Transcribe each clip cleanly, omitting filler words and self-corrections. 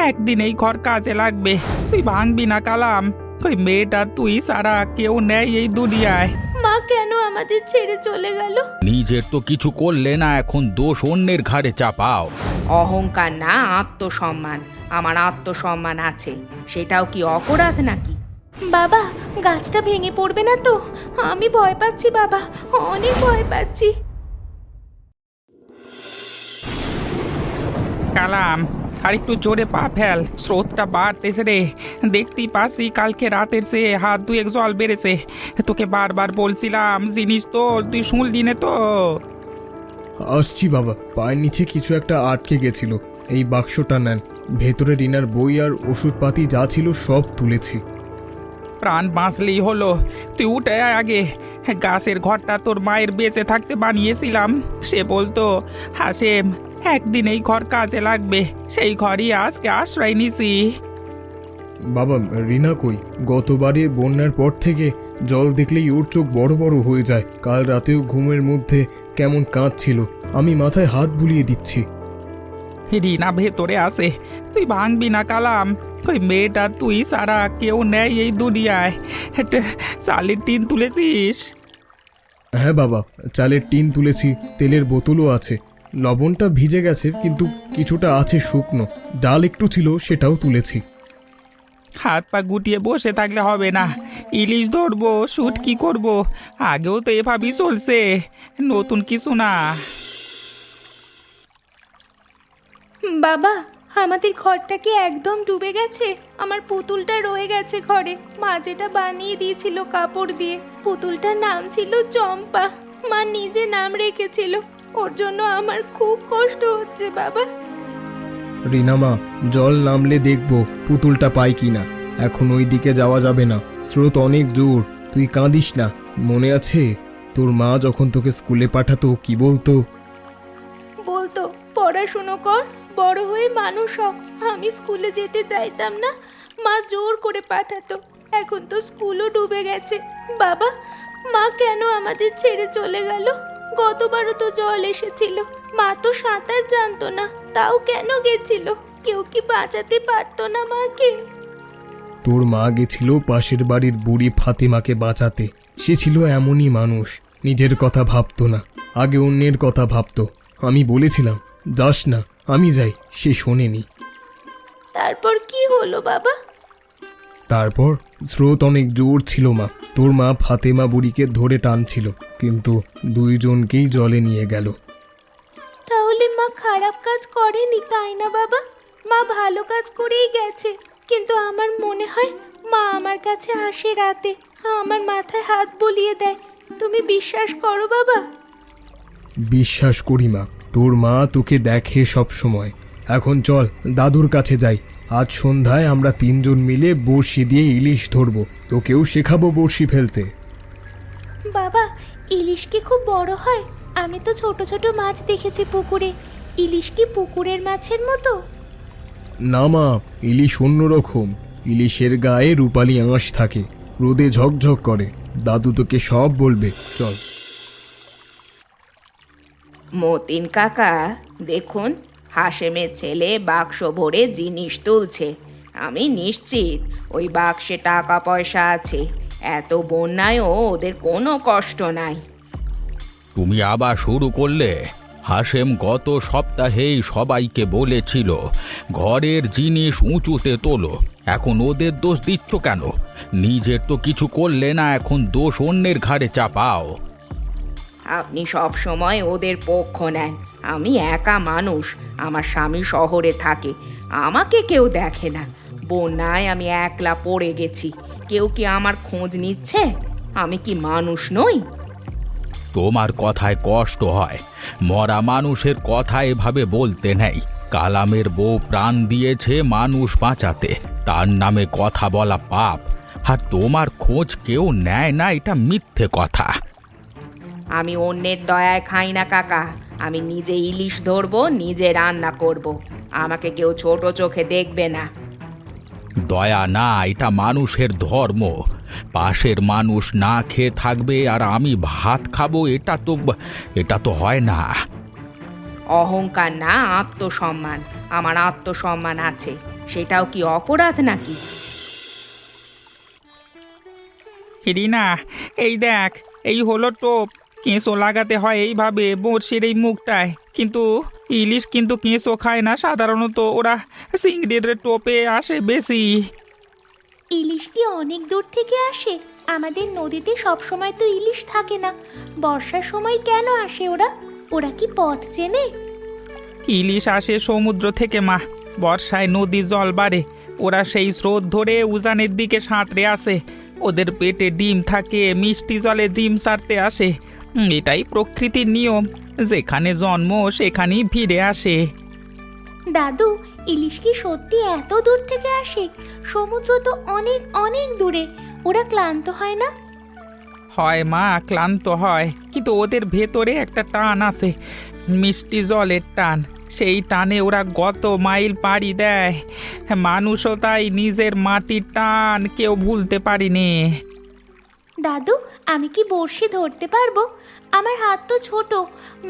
একদিন এই ঘর কাজে লাগবে। তুই ভাঙবি না কালাম। ওই মেয়েটা তুই সারা কেউ নেই এই দুনিয়ায়। মা কেন আমাদের ছেড়ে চলে গেল? নিজের তো কিছু করলে না, এখন দোষ অন্যের ঘাড়ে চাপাও। অহংকার না, আত্মসম্মান। আমার আত্মসম্মান আছে, সেটাও কি অপরাধ নাকি? বাবা, গাছটা ভেঙে পড়বে না তো? আমি ভয় পাচ্ছি বাবা, অনেক ভয় পাচ্ছি। কালাম, আর একটু জোরে পা ফেল, স্রোতটা বাড়তেছে রে। দেখতেই পাচ্ছি কালকে রাতের সে হাত দুয়েক জল বেড়েছে। তোকে বারবার বলছিলাম জিনিস তো তুই শুনলি না তো। আসছি বাবা, পায়ের নিচে কিছু একটা আটকে গেছিল। এই বাক্সটা নেন, ভেতরে রিনার বই আর ওষুধপাতি যা ছিল সব তুলেছি। প্রাণ বাঁচলেই হলো, তুই উঠে আয় আগে। গাছের ঘরটা তোর মায়ের বেঁচে থাকতে বানিয়েছিলাম। সে বলতো হাসেম একদিন এই ঘর কাজে লাগবে, সেই ঘরই আজকে আশ্রয় নিছি। বাবা, রিনা কই? গতবারে বন্যার পর থেকে জল দেখলেই ওর চোখ বড় বড় হয়ে যায়। কাল রাতেও ঘুমের মধ্যে কেমন কাঁদছিল, আমি মাথায় হাত বুলিয়ে দিচ্ছি। রিনা ভেতরে আসে, তুই ভাঙবি না কালাম। ওই মেয়েটা তুই সারা কেউ নেই এই দুনিয়ায়। চালের টিন তুলেছিস? হ্যাঁ বাবা, চালের টিন তুলেছি, তেলের বোতলও আছে। লবণটা ভিজে গেছে কিন্তু কিছুটা আছে শুকনো। ডাল একটু ছিল, সেটাও তুলেছি। হাত পা গুটিয়ে বসে থাকলে হবে না। ইলিশ ধরবো, শুট কি করব? আগেও তো এভাবেই চলছে, নতুন কিছু না। বাবা, আমাদের ঘরটা কি একদম ডুবে গেছে? আমার পুতুলটা রয়ে গেছে ঘরে। মা যেটা বানিয়ে দিয়েছিল কাপড় দিয়ে, পুতুলটার নাম ছিল চম্পা। মা নিজে নাম রেখেছিল। ওর জন্য আমার খুব কষ্ট হচ্ছে বাবা। রিনামা, জল নামলে দেখবো পুতুলটা পাই কিনা। এখন ওই দিকে যাওয়া যাবে না, স্রোত অনেক জোর। তুই কাঁদিস না। মনে আছে তোর মা যখন তোকে স্কুলে পাঠাতো কি বলতো? বলতো পড়াশুনো কর, বড় হয়ে মানুষ হ। আমি স্কুলে যেতে চাইতাম না, মা জোর করে পাঠাতো। এখন তো স্কুলও ডুবে গেছে। বাবা, মা কেন আমাদের ছেড়ে চলে গেল? গতবারও তো জল এসেছিল। মা তো সাঁতার জানতো না, তাও কেন গেছিল? কেউ কি বাঁচাতে পারতো না মাকে? তোর মা গেছিল পাশের বাড়ির বুড়ি ফাতিমাকে বাঁচাতে। সে ছিল এমনই মানুষ, নিজের কথা ভাবতো না, আগে অন্যের কথা ভাবতো। আমি বলেছিলাম যাস না, আমি যাই, সে শোনেনি। তারপর কি হলো বাবা? তারপর স্রোত অনেক জোর ছিল মা। তোর মা ফাতেমা বুড়িকে ধরে টানছিল, কিন্তু দুইজনকেই জলে নিয়ে গেল। তাহলে মা খারাপ কাজ করেনি, তাই না বাবা? মা ভালো কাজ করেই গেছে। কিন্তু আমার মনে হয় মা আমার কাছে আসে রাতে, আমার মাথায় হাত বুলিয়ে দেয়। তুমি বিশ্বাস করো বাবা? বিশ্বাস করি মা, তোর মা তোকে দেখে সব সময়। এখন চল দাদুর কাছে যাই। আজ সন্ধ্যায় আমরা তিনজন মিলে বড়শি দিয়ে ইলিশ ধরবো, তোকেও শেখাবো বড়শি ফেলতে। বাবা, ইলিশ কি খুব বড় হয়? আমি তো ছোট ছোট মাছ দেখেছি পুকুরে। ইলিশ কি পুকুরের মাছের মতো? না মা, ইলিশ অন্যরকম। ইলিশের গায়ে রূপালি আঁশ থাকে, রোদে ঝকঝক করে। দাদু তোকে সব বলবে, চল। মতিন কাকা, দেখুন হাশেমের ছেলে বাক্স ভরে জিনিস তুলছে। আমি নিশ্চিত ওই বাক্সে টাকা পয়সা আছে। এত বন্যায়ও ওদের কোনো কষ্ট নাই। তুমি আবার শুরু করলে? হাসেম গত সপ্তাহেই সবাইকে বলেছিল ঘরের জিনিস উঁচুতে তোলো। এখন ওদের দোষ দিচ্ছ কেন? নিজের তো কিছু করলে না, এখন দোষ অন্যের ঘাড়ে চাপাও। আপনি সব সময় ওদের পক্ষ নেন। আমি একা মানুষ, আমার স্বামী শহরে থাকে, আমাকে কেউ দেখে না। বন্যায় আমি একলা পড়ে গেছি, কেউ কি আমার খোঁজ নিচ্ছে? আমি কি মানুষ নই? তোমার কথায় কষ্ট হয়, মরা মানুষের কথা এভাবে বলতে নেই। কালামের বউ প্রাণ দিয়েছে মানুষ বাঁচাতে, তার নামে কথা বলা পাপ। আর তোমার খোঁজ কেউ নেয় না, এটা মিথ্যে কথা। আমি অন্যের দয়ায় খাই না কাকা। আমি নিজে ইলিশ ধরবো, নিজে রান্না করব। আমাকে কেউ ছোট চোখে দেখবে না। দয়া না, এটা মানুষের ধর্ম। পাশের মানুষ না খেয়ে থাকবে আর আমি ভাত খাবো, এটা তো হয় না। অহংকার না, আত্মসম্মান। আমার আত্মসম্মান আছে। সেটাও কি অপরাধ নাকি? রিনা, এই দেখ, এই হলো টোপ। কেঁচো লাগাতে হয় এইভাবে বড়শির এই মুখটায়। কিন্তু ইলিশ কিন্তু কেঁচো খায় না, সাধারণত ওরা চিংড়ির টোপে আসে বেশি। ইলিশ কি অনেক দূর থেকে আসে? আমাদের নদীতে সব সময় তো ইলিশ থাকে না, বর্ষার সময় কেন আসে ওরা? ওরা কি পথ চেনে? ইলিশ আসে সমুদ্র থেকে মা। বর্ষায় নদীর জল বাড়ে, ওরা সেই স্রোত ধরে উজানের দিকে সাঁতরে আসে। ওদের পেটে ডিম থাকে, মিষ্টি জলে ডিম সারতে আসে। এটাই প্রকৃতির নিয়ম, যেখানে জন্ম সেখানেই ফিরে আসে। দাদু, ইলিশ কি সত্যি এত দূর থেকে আসে? সমুদ্র তো অনেক অনেক দূরে, ওরা ক্লান্ত হয় না? হয় মা, ক্লান্ত হয়, কিন্তু ওদের ভেতরে একটা টান আছে, মিষ্টি জলের টান। সেই টানে ওরা গত মাইল পাড়ি দেয়। মানুষও তাই নিজের মাটির টান কেউ ভুলতে পারিনি। দাদু, আমি কি বড়শি ধরতে পারবো? আমার হাত তো ছোট,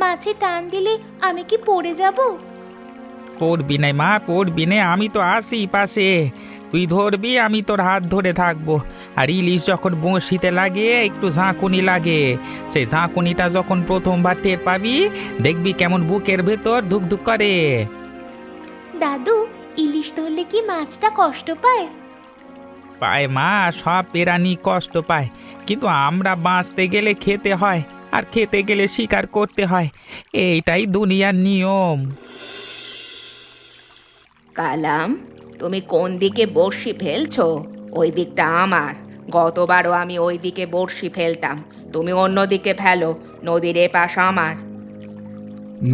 মাছে টান দিলে আমি কি পড়ে যাব? পড়বি না মা, পড়বি না, আমি তো আসি পাশে। তুই ধরবি, আমি তোর হাত ধরে থাকবো। আর ইলিশ যখন বঁড়শিতে লাগে একটু ঝাঁকুনি লাগে, সেই ঝাঁকুনিটা যখন প্রথমবার টের পাবি, দেখবি কেমন বুকের ভেতর ধুকধুক করে। দাদু, ইলিশ ধরলে কি মাছটা কষ্ট পায়? পায় মা, সব প্রাণী কষ্ট পায়, কিন্তু আমরা বাঁচতে গেলে খেতে হয়, আর খেতে গেলে শিকার করতে হয়। এইটাই দুনিয়ার নিয়ম। কালাম, তুমি কোন দিকে বড়শি ফেলছো? ওই দিকটা আমার। গতবারও আমি ওই দিকে বড়শি ফেলতাম, তুমি অন্য দিকে ফেলো। নদীর এপাশ আমার।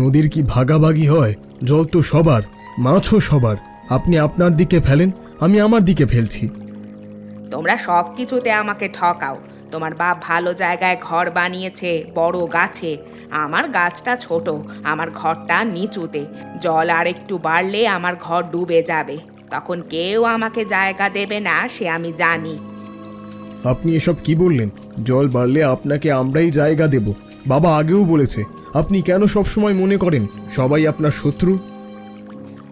নদীর কি ভাগাভাগি হয়? জল তো সবার, মাছও সবার। আপনি আপনার দিকে ফেলেন, আমি আমার দিকে ফেলছি। তোমরা সব কিছুতে আমাকে ঠকাও। তোমার বাপ ভালো জায়গায় ঘর বানিয়েছে, বড় গাছে। আমার গাছটা ছোট, আমার ঘরটা নিচুতে। জল আর একটু বাড়লে আমার ঘর ডুবে যাবে, তখন কেউ আমাকে জায়গা দেবে না, সে আমি জানি। আপনি এসব কি বললেন? জল বাড়লে আপনাকে আমরাই জায়গা দেব। বাবা আগেও বলেছে। আপনি কেন সব সময় মনে করেন সবাই আপনার শত্রু?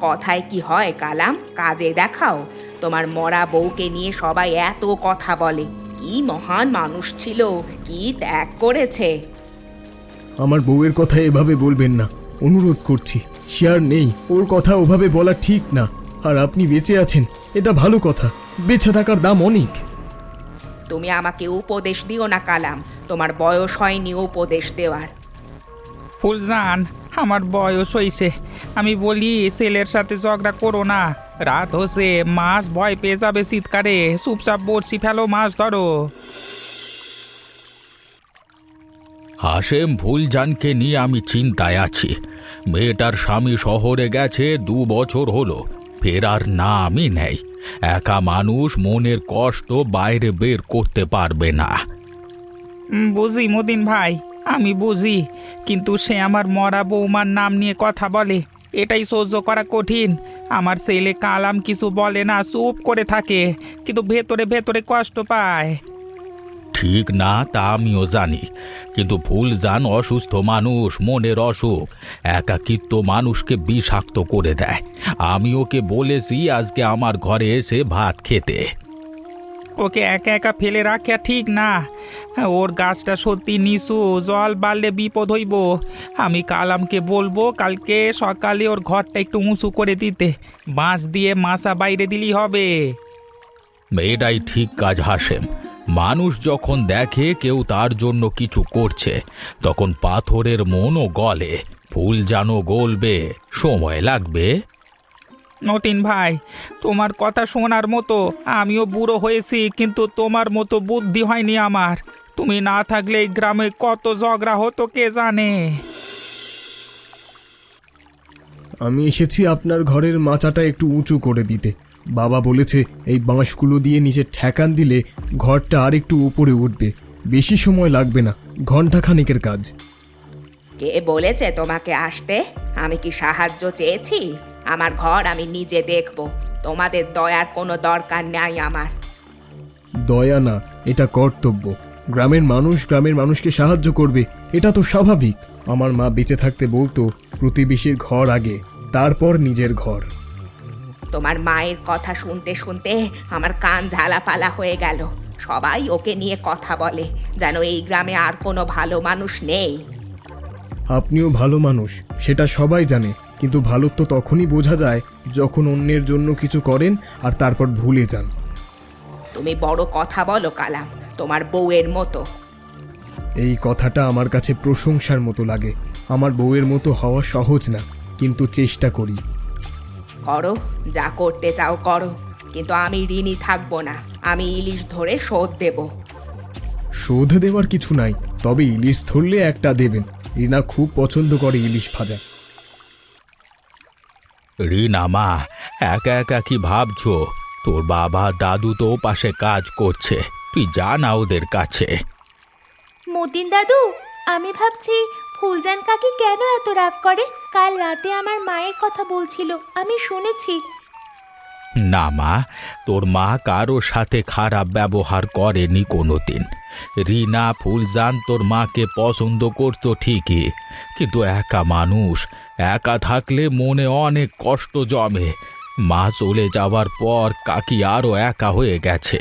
কথায় কি হয় কালাম, কাজে দেখাও। তোমার মরা বউকে নিয়ে সবাই এত কথা বলে। কি মহান মানুষ ছিল, কি ত্যাগ করেছে। আমার বউয়ের কথা এভাবে বলবেন না, অনুরোধ করছি। সে আর নেই, ওর কথা ওভাবে বলা ঠিক না। আর আপনি বেঁচে আছেন, এটা ভালো কথা। বেঁচে থাকার দাম অনেক। তুমি আমাকে উপদেশ দিও না কালাম, তোমার বয়স হয়নি উপদেশ দেওয়ার। ফুলজান, আমার বয়স হইছে, আমি বলি ছেলের সাথে ঝগড়া করো না। রাত হচ্ছে, মাছ ভয় পেয়ে যাবে শীতকালে। চুপচাপ বড়শি ফেলো, মাছ ধরো। হাসেম, ফুলজানকে নিয়ে আমি চিন্তায় আছি। মেয়েটার স্বামী শহরে গেছে 2 বছর হলো, ফেরার নামই নেই। একা মানুষ, মনের কষ্ট বাইরে বের করতে পারবে না। বুঝি মতিন ভাই, আমি বুঝি, কিন্তু সে আমার মরা বৌমার নাম নিয়ে কথা বলে, এটাই সহ্য করা কঠিন। আমার ছেলে কালাম কিছু বলে না, চুপ করে থাকে, কিন্তু ভেতরে ভেতরে কষ্ট পায়। ঠিক না, তা আমিও জানি, কিন্তু ফুলজান অসুস্থ মানুষ, মনের অসুখ। একাকিত্ব মানুষকে বিষাক্ত করে দেয়। আমি ওকে বলেছি আজকে আমার ঘরে এসে ভাত খেতে। ওকে একা একা ফেলে রাখা ঠিক না। ওর গাছটা সত্যি নিচু, জল বাড়লে বিপদ হইব। আমি কালামকে বলবো কালকে সকালে ওর ঘরটা একটু উঁচু করে দিতে, বাঁশ দিয়ে মাছা বাইরে দিলেই হবে। এটাই ঠিক কাজ হাসেম। মানুষ যখন দেখে কেউ তার জন্য কিছু করছে, তখন পাথরের মনও গলে। ফুলজানও গলবে, সময় লাগবে। নটিন ভাই, তোমার কথা শোনার মতো আমিও বুড়ো হয়েছি, কিন্তু তোমার মতো বুদ্ধি হয়নি আমার। তুমি না থাকলে এই গ্রামে কত ঝগড়া হতো কে জানে। আমি এসেছি আপনার ঘরের মাচাটা একটু উঁচু করে দিতে। বাবা বলেছে এই বাঁশগুলো দিয়ে নিচে ঠেকান দিলে ঘরটা আর একটু উপরে উঠবে। বেশি সময় লাগবে না, ঘন্টাখানেকের কাজ। কে বলেছে তোমাকে আসতে? আমি কি সাহায্য চেয়েছি? আমার ঘর আমি নিজে দেখব, তোমাদের দয়ার কোনো দরকার নাই আমার। দয়া না, এটা কর্তব্য। গ্রামের মানুষ গ্রামের মানুষকে সাহায্য করবে, এটা তো স্বাভাবিক। আমার মা বেঁচে থাকতে বলতো প্রতিবেশীর ঘর আগে, তারপর নিজের ঘর। তোমার মায়ের কথা শুনতে শুনতে আমার কান ঝালাপালা হয়ে গেল। সবাই ওকে নিয়ে কথা বলে, যেন এই গ্রামে আর কোনো ভালো মানুষ নেই। আপনিও ভালো মানুষ, সেটা সবাই জানে, কিন্তু ভালো তো তখনই বোঝা যায় যখন অন্যের জন্য কিছু করেন আর তারপর ভুলে যান। তুমি বড় কথা বলো কালাম, তোমার বউয়ের মতো। এই কথাটা আমার কাছে প্রশংসার মতো লাগে। আমার বউয়ের মতো হওয়া সহজ না, কিন্তু চেষ্টা করি। করো, যা করতে চাও করো, কিন্তু আমি ঋণী থাকবো না। আমি ইলিশ ধরে শোধ দেব। শোধ দেওয়ার কিছু নাই, তবে ইলিশ ধরলে একটা দেবেন। রিনা খুব পছন্দ করে ইলিশ ভাজা। রিনা মা, একা একা কি ভাবছো? তোর বাবা দাদু তো পাশে কাজ করছে, তুই যা না ওদের কাছে। মতিন দাদু, আমি ভাবছি ফুলজান কাকি কেন এত রাগ করে। কাল রাতে আমার মায়ের কথা বলছিল, আমি শুনেছি। না মা, তোর মা কারো সাথে খারাপ ব্যবহার করেনি কোনোদিন। রিনা ফুলজান তোর মাকে পছন্দ করতো ঠিকই, কিন্তু একা মানুষ, একা থাকলে মনে অনেক কষ্ট জমে। মা চলে যাওয়ার পর কাকি আরো একা হয়ে গেছে।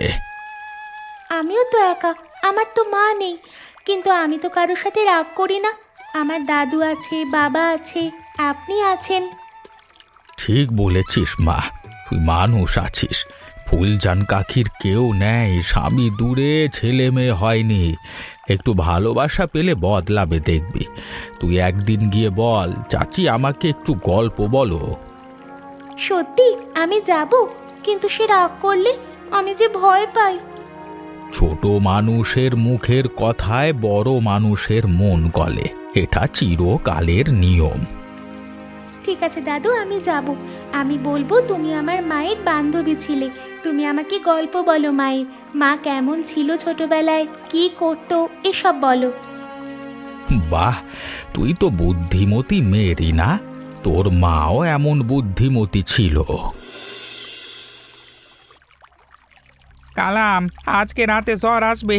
আমিও তো একা, আমার তো মা নেই, কিন্তু আমি তো কারোর সাথে রাগ করি না। আমার দাদু আছে, বাবা আছে, আপনি আছেন। ঠিক বলেছিস মা, তুই মানুষ আছিস। ফুলজান কাকির কেউ নেই, স্বামী দূরে, ছেলে মেয়ে হয়নি। একটু ভালোবাসা পেলে বদলাবে দেখবি। তুই একদিন গিয়ে বল, চাচি আমাকে একটু গল্প বলো। সত্যি আমি যাব, কিন্তু সে রাগ করলে আমি যে ভয় পাই। ছোট মানুষের মুখের কথায় বড় মানুষের মন গলে, এটা চিরকালের নিয়ম। ঠিক আছে দাদু, আমি যাব। আমি বলবো তুমি আমার মায়ের বান্ধবী ছিলে। তুমি আমাকে গল্প বলো মায়ের, মা কেমন ছিল ছোটবেলায়, কি করতো, এসব বলো। বাহ, তুই তো বুদ্ধিমতী মেয়েরই না, তোর মাও এমন বুদ্ধিমতী ছিল। কালাম, আজকে রাতে ঝড় আসবে,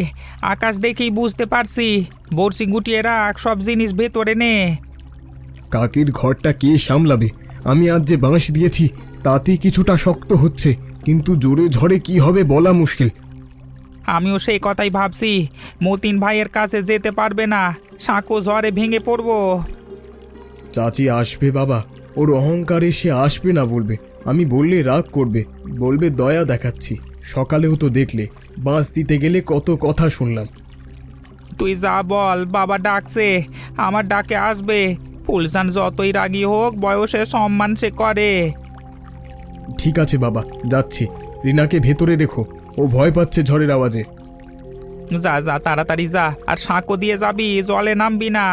আকাশ দেখেই বুঝতে পারছি। বড়শি গুটিয়ে রাখ, সব জিনিস ভেতরে নে। কাকির ঘরটা কে সামলাবে? আমি আজ যে বাঁশ দিয়েছি তাতে কিছুটা শক্ত হচ্ছে, কিন্তু জোরে ঝড়ে কি হবে বলা মুশকিল। আমিও সেই কথাই ভাবছি, মতিন ভাইয়ের কাছে যেতে পারবে না, সাঁকো ঝড়ে ভেঙে পড়বো। চাচি আসবে বাবা, ওর অহংকারে সে আসবে না বলবে। আমি বললে রাগ করবে, বলবে দয়া দেখাচ্ছি। সকালেও তো দেখলে বাঁশ দিতে গেলে কত কথা শুনলাম। তুই যা বল, বাবা ডাকছে, আমার ডাকে আসবে। ফুলজান যতই রাগী হোক, বয়সে সম্মান সে করে। ঠিক আছে বাবা, যাচ্ছি। রিনাকে ভেতরে রেখো, ও ভয় পাচ্ছে ঝড়ের আওয়াজে। যা যা, তাড়াতাড়ি যা, আর সাঁকো দিয়ে যাবি, জলে নামবি না।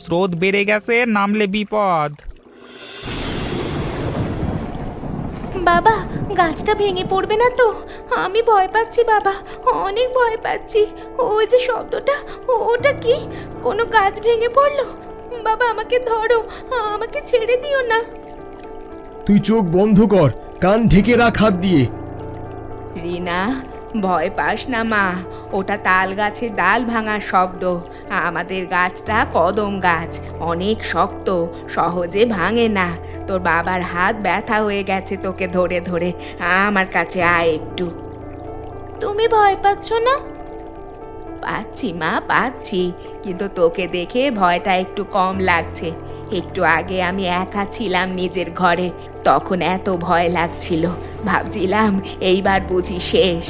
স্রোত বেড়ে গেছে, নামলে বিপদ। বাবা, গাছটা ভেঙে পড়বে না তো? আমি ভয় পাচ্ছি বাবা, অনেক ভয় পাচ্ছি। ওই যে শব্দটা, ওটা কি? কোনো গাছ ভেঙে পড়লো? বাবা আমাকে ধরো, আমাকে ছেড়ে দিও না। তুই চোখ বন্ধ কর, কান ঢেকে রাখ হাত দিয়ে। রিনা, ভয় পাস না মা, ওটা তাল গাছের ডাল ভাঙার শব্দ। আমাদের গাছটা কদম গাছ, অনেক শক্ত, সহজে ভাঙে না। তোর বাবার হাত ব্যথা হয়ে গেছে তোকে ধরে ধরে। আমার কাছে আয় একটু। তুমি ভয় পাচ্ছ না? পাচ্ছি মা, পাচ্ছি, কিন্তু তোকে দেখে ভয়টা একটু কম লাগছে। একটু আগে আমি একা ছিলাম নিজের ঘরে, তখন এত ভয় লাগছিল, ভাবছিলাম এইবার বুঝি শেষ।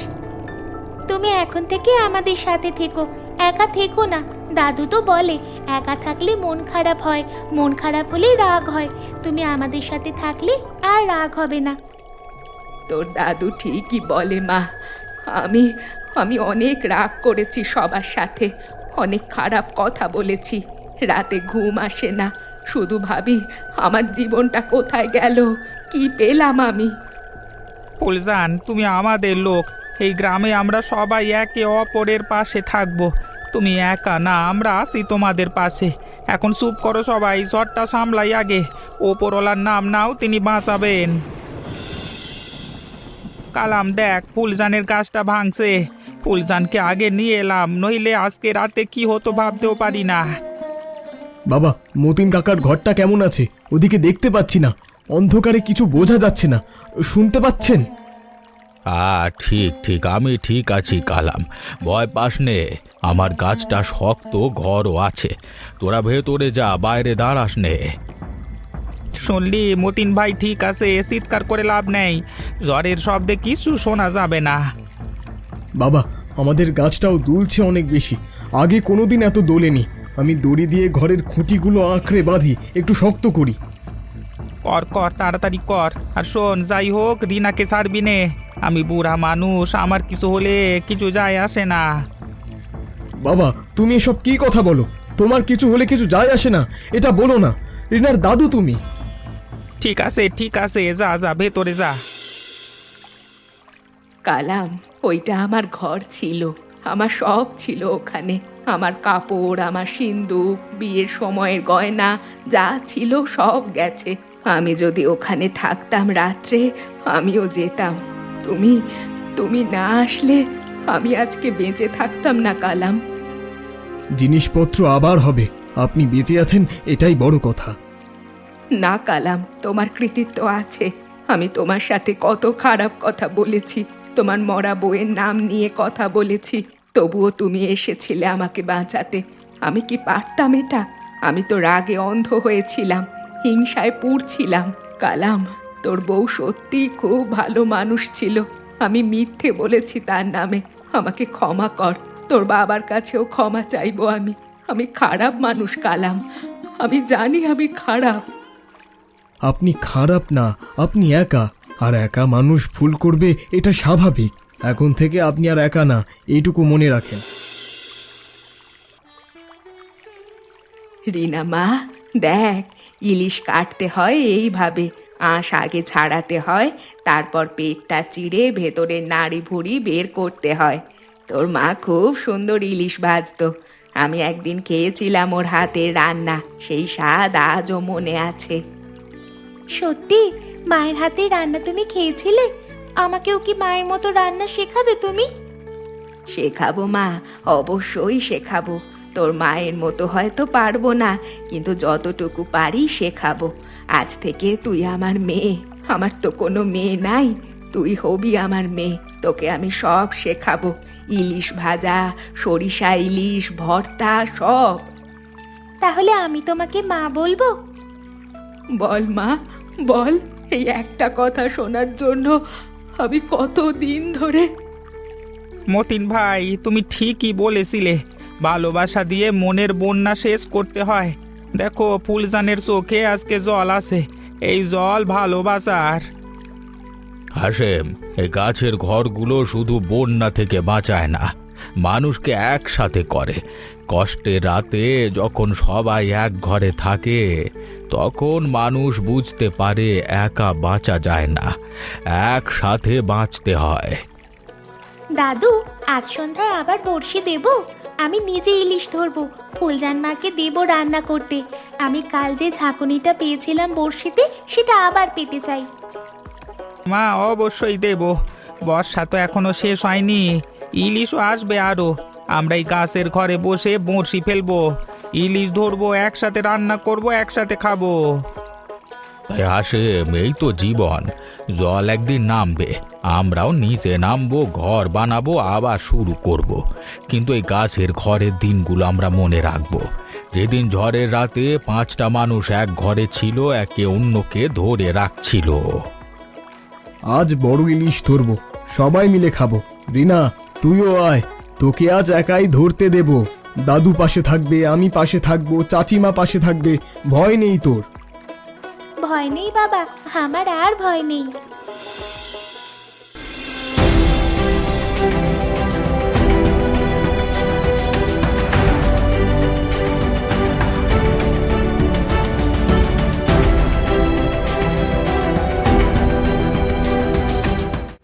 তুমি এখন থেকে আমাদের সাথে থেকো, একা থেকো না। দাদু তো বলে একা থাকলে মন খারাপ হয়, মন খারাপ হলে রাগ হয়। তুমি আমাদের সাথে থাকলে আর রাগ হবে না। তোর দাদু ঠিকই বলে মা। আমি অনেক রাগ করেছি সবার সাথে, অনেক খারাপ কথা বলেছি। রাতে ঘুম আসে না, শুধু ভাবি আমার জীবনটা কোথায় গেল, কি পেলাম আমি। ফুলজান, তুমি আমাদের লোক, এই গ্রামে আমরা সবাই একে অপরের পাশে থাকবো। তুমি একা না, আমরা আছি তোমাদের পাশে। এখন চুপ করো সবাই, ঝড়টা সামলাই আগে। ওপরওয়ালার নাম নাও, তিনি বাঁচাবেন। কালাম দেখ, ফুলজানের গাছটা ভাঙছে। ফুলজানকে আগে নিয়ে এলাম, নইলে আজকে রাতে কি হতো ভাবতেও পারি না। বাবা, মতিন কাকার ঘরটা কেমন আছে? ওদিকে দেখতে পাচ্ছি না। অন্ধকারে কিছু বোঝা যাচ্ছে না, শুনতে পাচ্ছেন? ঠিক ঠিক, আমি ঠিক আছি কালাম, ভয় পাস নে। আমার গাছটা শক্ত, ঘরও আছে। তোরা ভেতরে যা, বাইরে দাঁড়াস নে। শুনলি মতিন ভাই ঠিক আছে, চিৎকার করে লাভ নেই, জ্বরের শব্দে কিছু শোনা যাবে না। বাবা, আমাদের গাছটাও দুলছে অনেক বেশি, আগে কোনোদিন এত দোলেনি। আমি দড়ি দিয়ে ঘরের খুঁটিগুলো আঁকড়ে বাঁধি, একটু শক্ত করি। কর কর, তাড়াতাড়ি কর। আর শোন, যাই হোক রিনাকে ছাড়বি নে। আমি বুড়া মানুষ, আমার কিছু হলে কিছু যায় আসে না। বাবা, তুমি এসব কি কথা বলো? তোমার কিছু হলে কিছু যায় আসে না, এটা বলো না। রিনার দাদু তুমি। ঠিক আছে ঠিক আছে, যা যা ভেতরে যা। কালাম, ওইটা আমার ঘর ছিল, আমার সব ছিল ওখানে। আমার কাপড়, আমার সিন্দুক, বিয়ের সময়ের গয়না, যা ছিল সব গেছে। আমি যদি ওখানে থাকতাম রাত্রে, আমিও যেতাম। তুমি তুমি না আসলে আমি আজকে বেঁচে থাকতাম না কালাম। জিনিসপত্র আবার হবে, আপনি বেঁচে আছেন, এটাই বড় কথা। না কালাম, তোমার কৃতিত্ব আছে। আমি তোমার সাথে কত খারাপ কথা বলেছি, তোমার মরা বউয়ের নাম নিয়ে কথা বলেছি, তবুও তুমি এসেছিলে আমাকে বাঁচাতে। আমি কি পারতাম এটা? আমি তো রাগে অন্ধ হয়েছিলাম, হিংসায় পুড়ছিলাম। কালাম, তোর বউ সত্যি খুব ভালো মানুষ ছিল, আমি মিথ্যে বলেছি তার নামে। আমাকে ক্ষমা কর, তোর বাবার কাছেও ক্ষমা চাইবো। আমি খারাপ মানুষ কালাম, আমি জানি আমি খারাপ। আপনি খারাপ না, আপনি একা, আর একা মানুষ ভুল করবে, এটা স্বাভাবিক। এখন থেকে আপনি আর একা না, এইটুকু মনে রাখেন। রিনা মা, দেখ, ইলিশ কাটতে হয় এইভাবে। আঁশ আগে ছাড়াতে হয়, তারপর পেটটা চিড়ে ভেতরের নাড়ি ভুড়ি বের করতে হয়। তোর মা খুব সুন্দর ইলিশ ভাজতো, আমি একদিন খেয়েছিলাম ওর হাতের রান্না, সেই স্বাদ আজও মনে আছে। সত্যি? মায়ের হাতের রান্না তুমি খেয়েছিলে? আমাকেও কি মায়ের মতো রান্না শেখাবে তুমি? শেখাবো মা, অবশ্যই শেখাবো। তোর মায়ের মতো হয়তো পারবো না, কিন্তু যতটুকু পারি শেখাবো। আজ থেকে তুই আমার মেয়ে, আমার তো কোনো মেয়ে নাই, তুই হবি আমার মেয়ে। তোকে আমি সব শেখাবো, ইলিশ ভাজা, সরিষা ইলিশ ভর্তা, সব। তাহলে আমি তোমাকে মা বলবো? বল মা, বল। এই একটা কথা শোনার জন্য আমি কতদিন ধরে। মতিন ভাই, তুমি ঠিকই বলেছিলে, ভালোবাসা দিয়ে মনের বন্যা শেষ করতে হয়। দেখো ফুলজানের চোখে আজকে জল আছে, এই জল ভালোবাসার। হাসেম, এই গাছের ঘরগুলো শুধু বন্যা থেকে বাঁচায় না, মানুষকে একসাথে করে। কষ্টের রাতে যখন সবাই এক ঘরে থাকে, তখন মানুষ বুঝতে পারে একা বাঁচা যায় না, একসাথে বাঁচতে হয়। দাদু, আজ সন্ধ্যায় আবার বড়শি দেব? আমি নিজে ইলিশ ধরবো, ফুলজান মাকে দেব রান্না করতে। আমি কাল যে ঝাঁকুনিটা পেয়েছিলাম বড়শিতে, সেটা আবার পেতে চাই। মা, অবশ্যই দেব। বর্ষা তো এখনো শেষ হয়নি, ইলিশও আসবে আরো। আমরা এই গাছের ঘরে বসে বড়শি ফেলবো, ইলিশ ধরবো, একসাথে রান্না করব, একসাথে খাবো। তাই হাসেম, এই তো জীবন। জল একদিন নামবে, আমরাও নিচে নামবো, ঘর বানাবো, আবার শুরু করব। কিন্তু এই গাছের ঘরের দিনগুলো আমরা মনে রাখবো, যেদিন ঝড়ের রাতে 5টা মানুষ এক ঘরে ছিল, একে অন্যকে ধরে রাখছিল। আজ বড় ইলিশ ধরবো, সবাই মিলে খাবো। রিনা, তুইও আয়, তোকে আজ একাই ধরতে দেব। দাদু পাশে থাকবে, আমি পাশে থাকবো, চাচিমা পাশে থাকবে, ভয় নেই তোর। ভয় নেই বাবা, আমার আর ভয় নেই।